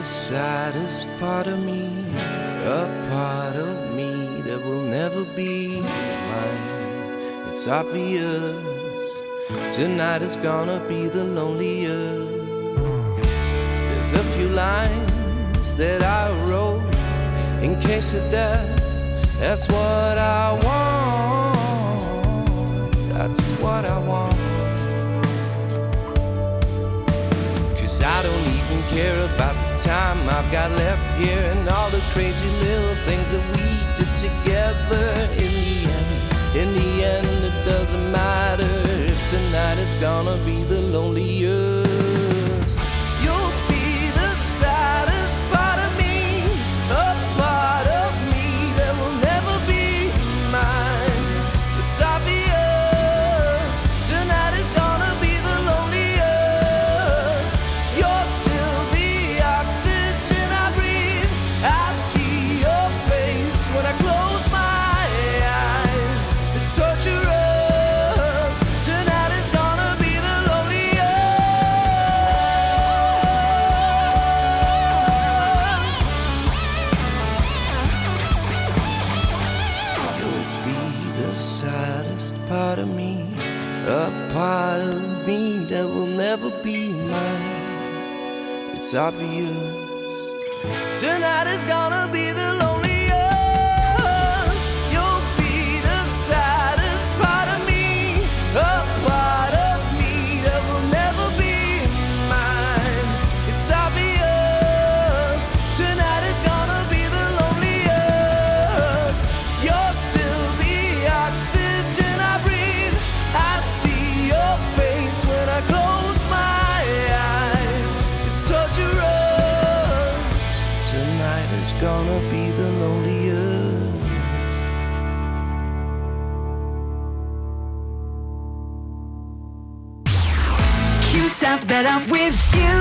the saddest part of me, a part of me that will never be mine. It's obvious tonight is gonna be the loneliest. There's a few lines that I wrote in case of death. That's what I want. That's what I want. 'Cause I don't even care about the time I've got left here and all the crazy little things that we did together. In the end, it doesn't matter if tonight is gonna be the loneliest. You'll be the saddest part of me, a part of me that will never be mine. It's obvious tonight is gonna be the loneliest. You're still the oxygen I breathe. I see your face when I close my eyes. It's torturous. Tonight is gonna be the loneliest. You'll be the saddest part of me, a part of me that will never be mine. It's obvious tonight is gonna be the loneliest. You'll be the saddest part of me, a part of me that will never be mine. It's obvious tonight is gonna be the loneliest. You're still the oxygen I breathe. I see your face when I close my eyes. It's torturous. Tonight is gonna be the loneliest. Q sounds better with you.